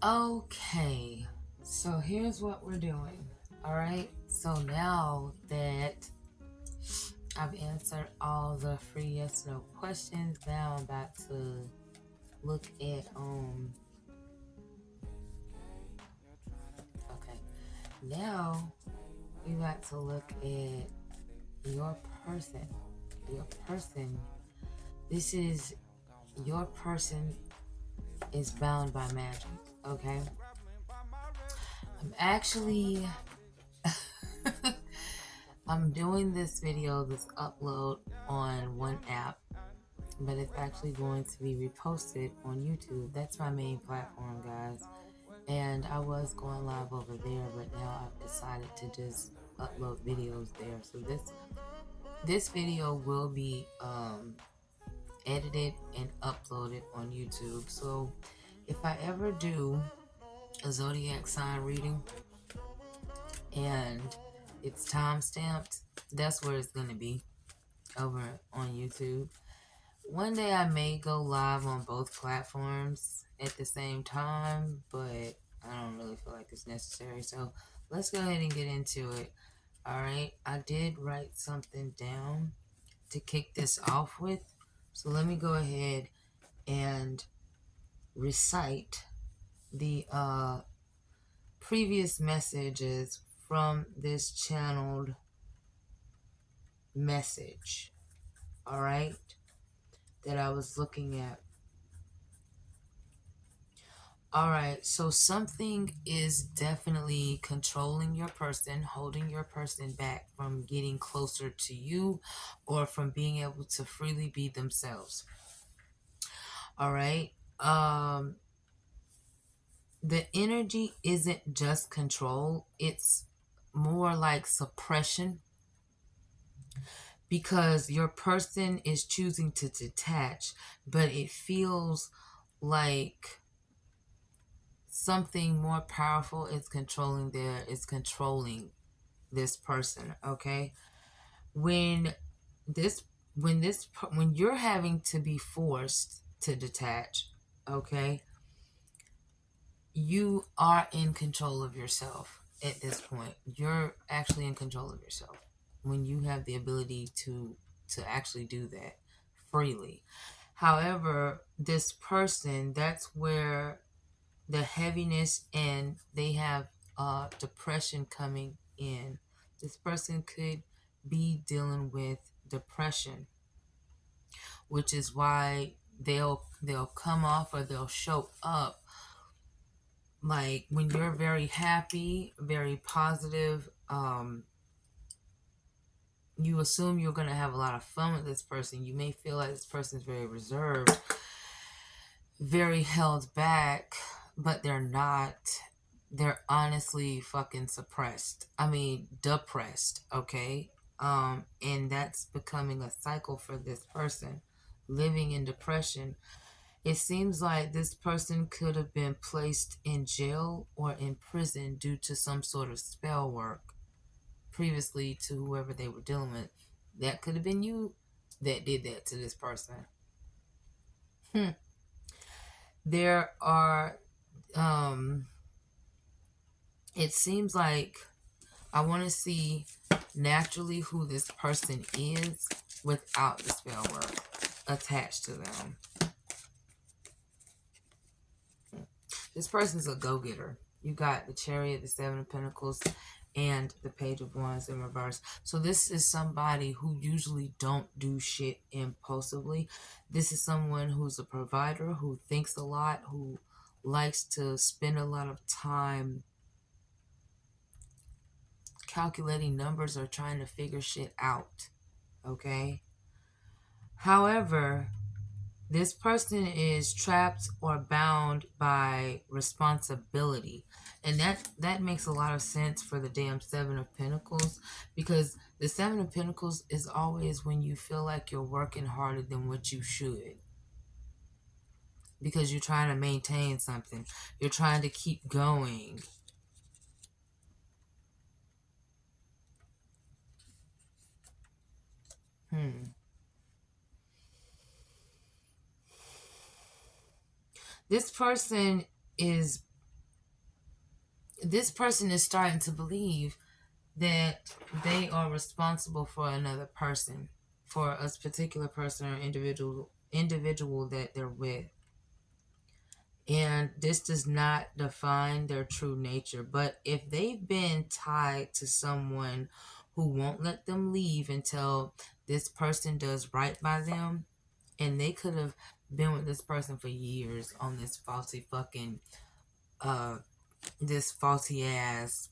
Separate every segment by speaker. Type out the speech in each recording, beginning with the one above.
Speaker 1: Okay, so here's what we're doing. All right, so now that I've answered all the free yes no questions, now I'm about to look at okay, now we got to look at your person. Your person. This is your person is bound by magic. Okay, I'm actually I'm doing this video, this upload on one app, but it's actually going to be reposted on YouTube. That's my main platform, guys. And I was going live over there, but now I've decided to just upload videos there. So this video will be edited and uploaded on YouTube. So if I ever do a zodiac sign reading and it's time stamped, that's where it's going to be, over on YouTube. One day I may go live on both platforms at the same time, but I don't really feel like it's necessary. So let's go ahead and get into it. All right, I did write something down to kick this off with. So let me go ahead and recite the previous messages from this channeled message. All right, that I was looking at. All right, so something is definitely controlling your person, holding your person back from getting closer to you or from being able to freely be themselves. All right. The energy isn't just control, it's more like suppression, because your person is choosing to detach, but it feels like something more powerful is controlling this person. Okay, when this when you're having to be forced to detach, okay, you are in control of yourself. At this point, you're actually in control of yourself when you have the ability to actually do that freely. However, this person, that's where the heaviness, and they have depression coming in. This person could be dealing with depression, which is why they'll come off, or they'll show up like when you're very happy, very positive. You assume you're going to have a lot of fun with this person. You may feel like this person's very reserved, very held back, but they're not. They're honestly fucking suppressed. I mean, depressed, okay? And that's becoming a cycle for this person, living in depression. It seems like this person could have been placed in jail or in prison due to some sort of spell work previously to whoever they were dealing with. That could have been you that did that to this person. There are, it seems like I want to see naturally who this person is without the spell work attached to them. This person's a go-getter. You got the Chariot, the Seven of Pentacles, and the Page of Wands in reverse. So this is somebody who usually don't do shit impulsively. This is someone who's a provider, who thinks a lot, who likes to spend a lot of time calculating numbers or trying to figure shit out. Okay? However, this person is trapped or bound by responsibility. And that makes a lot of sense for the damn Seven of Pentacles, because the Seven of Pentacles is always when you feel like you're working harder than what you should. Because you're trying to maintain something. You're trying to keep going. This person is this person is starting to believe that they are responsible for another person, for a particular person or individual that they're with. And this does not define their true nature. But if they've been tied to someone who won't let them leave until this person does right by them, and they could have been with this person for years on this faulty fucking this faulty ass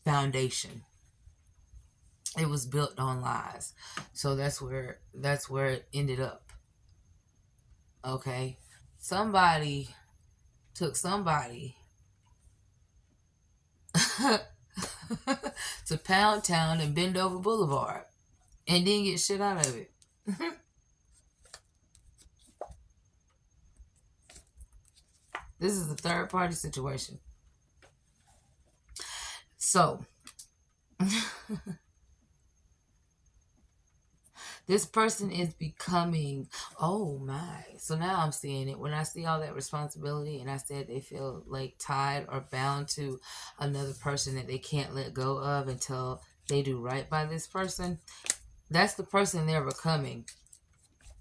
Speaker 1: foundation. It was built on lies. So that's where it ended up. Okay? Somebody took somebody to Pound Town and Bend Over Boulevard and didn't get shit out of it. This is a third party situation. So this person is becoming, oh my. So now I'm seeing it. When I see all that responsibility and I said they feel like tied or bound to another person that they can't let go of until they do right by this person, that's the person they're becoming.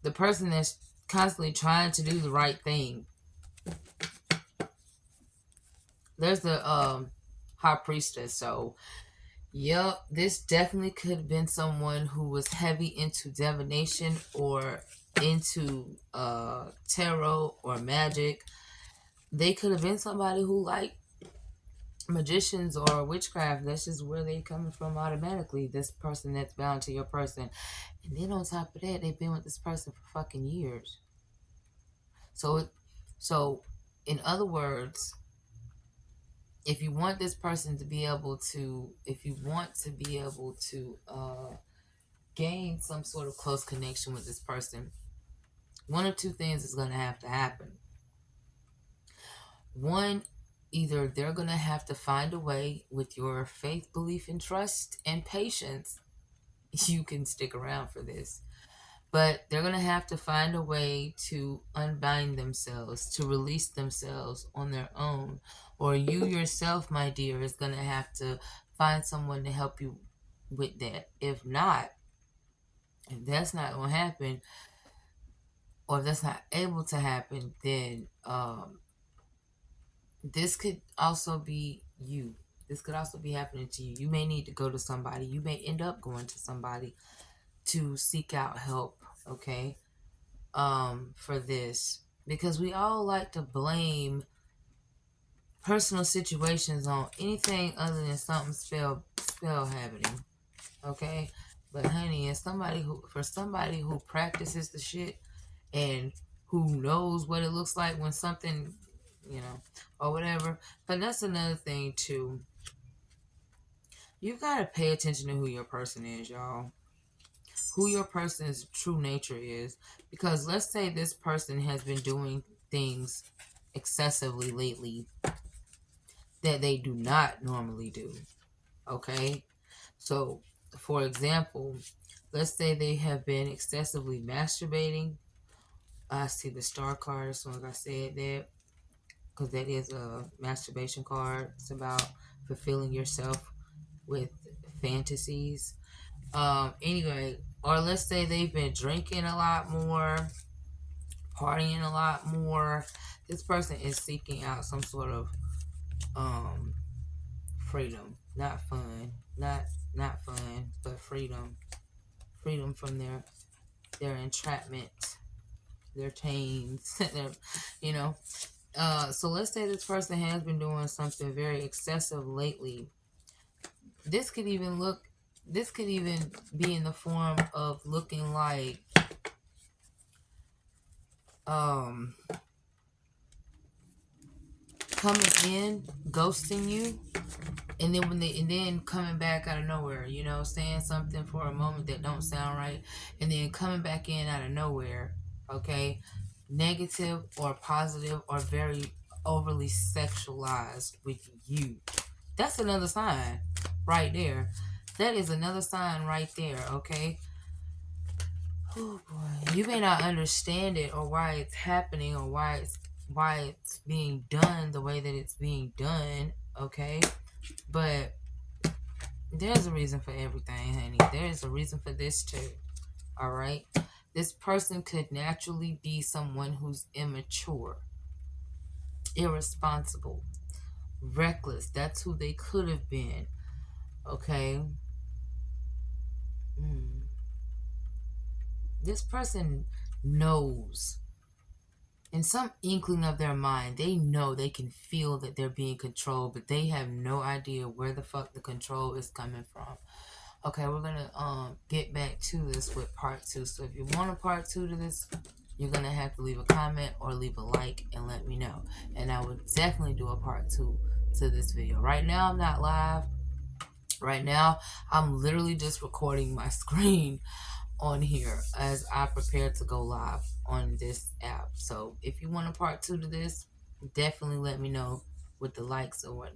Speaker 1: The person that's constantly trying to do the right thing. There's the high priestess. So yep, this definitely could have been someone who was heavy into divination or into tarot or magic. They could have been somebody who liked magicians or witchcraft. That's just where they coming from automatically. This person that's bound to your person. And then on top of that, they've been with this person for fucking years. So in other words, if you want this person to be able to, if you want to be able to gain some sort of close connection with this person, one of two things is going to have to happen. One, either they're going to have to find a way with your faith, belief, and trust and patience. You can stick around for this. But they're going to have to find a way to unbind themselves, to release themselves on their own. Or you yourself, my dear, is going to have to find someone to help you with that. If not, if that's not going to happen, or if that's not able to happen, then this could also be you. This could also be happening to you. You may need to go to somebody. You may end up going to somebody to seek out help, okay? For this. Because we all like to blame personal situations on anything other than something spell happening. Okay? But honey, as somebody who practices the shit and who knows what it looks like when something, or whatever. But that's another thing too. You gotta pay attention to who your person is, y'all. Who your person's true nature is. Because let's say this person has been doing things excessively lately that they do not normally do. Okay? So, for example, let's say they have been excessively masturbating. I see the star card as soon as I said that, because that is a masturbation card. It's about fulfilling yourself with fantasies. Anyway, or let's say they've been drinking a lot more, partying a lot more. This person is seeking out some sort of freedom, not fun, not fun, but freedom from their entrapment, their chains, so let's say this person has been doing something very excessive lately. This could even be in the form of looking like coming in, ghosting you, and then coming back out of nowhere, saying something for a moment that don't sound right, and then coming back in out of nowhere, okay? Negative or positive or very overly sexualized with you. That's another sign right there. That is another sign right there, okay? Oh boy. You may not understand it or why it's happening or why it's why it's being done the way that it's being done, okay? But there's a reason for everything, honey. There's a reason for this too. All right. This person could naturally be someone who's immature, irresponsible, reckless. That's who they could have been. Okay. Mm. This person knows in some inkling of their mind, they know, they can feel that they're being controlled, but they have no idea where the fuck the control is coming from. Okay, we're gonna get back to this with part two. So if you want a part two to this, you're gonna have to leave a comment or leave a like and let me know. And I would definitely do a part two to this video. Right now I'm not live. Right now I'm literally just recording my screen on here as I prepare to go live on this app. So if you want a part two to this, definitely let me know with the likes or whatnot.